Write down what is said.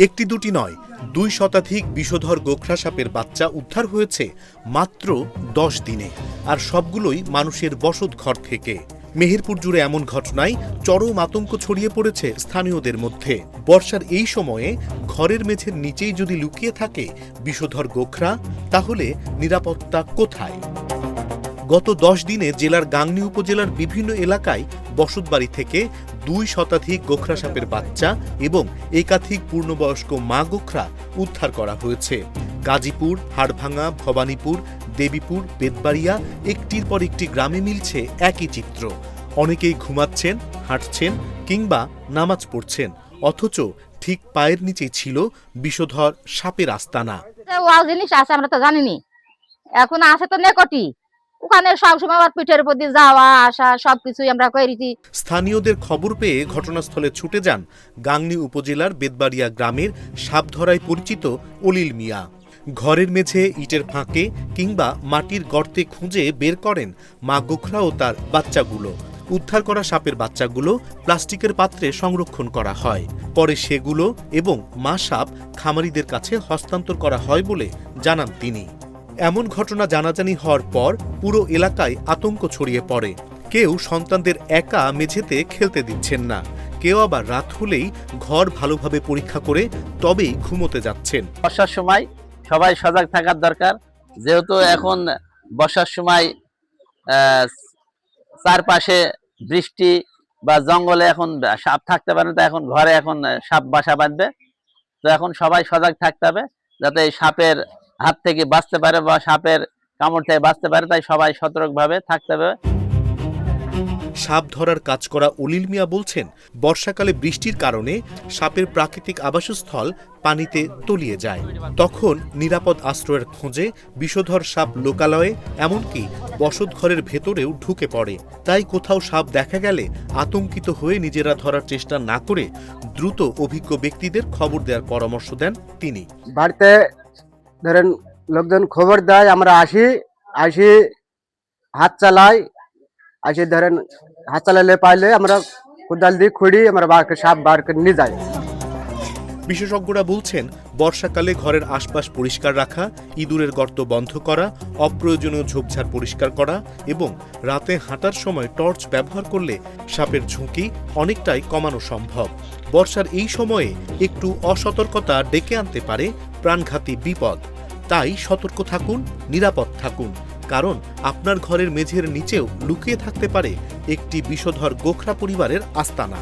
একটি দুটি নয়, ২ শতাধিক বিষধর গোখরা সাপের বাচ্চা উদ্ধার হয়েছে মাত্র ১০ দিনে, আর সবগুলোই মানুষের বসতঘর থেকে। মেহেরপুর জুড়ে এমন ঘটনায় চরম আতঙ্ক ছড়িয়ে পড়েছে স্থানীয়দের মধ্যে। বর্ষার এই সময়ে ঘরের মেঝের নিচেই যদি লুকিয়ে থাকে বিষধর গোখরা, তাহলে নিরাপত্তা কোথায়? গত ১০ দিনে জেলার গাংনী উপজেলার বিভিন্ন এলাকায় বসতবাড়ি থেকে ২ শতাধিক গোখরা সাপের বাচ্চা এবং একাধিক পূর্ণবয়স্ক মা গোখরা উদ্ধার করা হয়েছে। গাজীপুর, হাড়ভাঙ্গা, ভবানীপুর, দেবীপুর, বেতবাড়িয়া একটির পর একটি গ্রামে মিলছে একই চিত্র। অনেকেই ঘুমাচ্ছেন, হাঁটছেন কিংবা নামাজ পড়ছেন, অথচ ঠিক পায়ের নিচেই ছিল বিষধর সাপের আস্তানা। জিনিস আছে আমরা তো জানিনি, এখন আছে তো নেকটি, ওখানে সবসময় আমার পিঠের উপর দিয়ে যাওয়া আসা সবকিছুই আমরা করেছি। স্থানীয়দের খবর পেয়ে ঘটনাস্থলে ছুটে যান গাংনী উপজেলার বেতবাড়িয়া গ্রামের সাপধরায় পরিচিত অলিল মিয়া। ঘরের মেঝে, ইটের ফাঁকে কিংবা মাটির গর্তে খুঁজে বের করেন মা গোখরা ও তার বাচ্চাগুলো। উদ্ধার করা সাপের বাচ্চাগুলো প্লাস্টিকের পাত্রে সংরক্ষণ করা হয়। পরে সেগুলো এবং মা সাপ খামারিদের কাছে হস্তান্তর করা হয় বলে জানান তিনি। এমন ঘটনা জানাজানি হওয়ার পর পুরো এলাকায় আতঙ্ক ছড়িয়ে পড়ে। কেউ সন্তানদের একা মেঝেতে খেলতে দিচ্ছেন না, কেউ আবার রাত হলেই ঘর ভালোভাবে পরীক্ষা করে তবেই ঘুমোতে যাচ্ছেন। বর্ষার সময় সবাই সজাগ থাকার দরকার, যেহেতু এখন বর্ষার সময় চারপাশে বৃষ্টি বা জঙ্গলে এখন সাপ থাকতে পারে, তো এখন ঘরে এখন সাপ বাসা বাঁধবে। তো এখন সবাই সজাগ থাকতে হবে যাতে এই সাপের হাত থেকে বাঁচতে পারে বা সাপের কামড় থেকে বাঁচতে পারে, তাই সবাই সতর্কভাবে থাকতে হবে। সাপ ধরার কাজ করা অলিল মিয়া বলছেন, বর্ষাকালে বৃষ্টির কারণে সাপের প্রাকৃতিক আবাসস্থল পানিতে তলিয়ে যায়। তখন নিরাপদ আশ্রয়ের খোঁজে বিষধর সাপ লোকালয়ে, এমনকি বসতঘরের ভেতরেও ঢুকে পড়ে। তাই কোথাও সাপ দেখা গেলে আতঙ্কিত হয়ে নিজেরা ধরার চেষ্টা না করে দ্রুত অভিজ্ঞ ব্যক্তিদের খবর দেওয়ার পরামর্শ দেন তিনি। বাড়িতে ধরেন লোকজন খবর দেয়, আমরা আসি হাত চালাই, আসে ধরেন হাত চালালে পাইলে আমরা কোদাল দিয়ে খুঁড়ি, আমরা সাপ বার করে নিয়ে যাই। বিশেষজ্ঞরা বলছেন, বর্ষাকালে ঘরের আশপাশ পরিষ্কার রাখা, ইঁদুরের গর্ত বন্ধ করা, অপ্রয়োজনীয় ঝোপঝাড় পরিষ্কার করা এবং রাতে হাঁটার সময় টর্চ ব্যবহার করলে সাপের ঝুঁকি অনেকটাই কমানো সম্ভব। বর্ষার এই সময়ে একটু অসতর্কতা ডেকে আনতে পারে প্রাণঘাতী বিপদ। তাই সতর্ক থাকুন, নিরাপদ থাকুন, কারণ আপনার ঘরের মেঝের নিচেও লুকিয়ে থাকতে পারে একটি বিষধর গোখরা পরিবারের আস্তানা।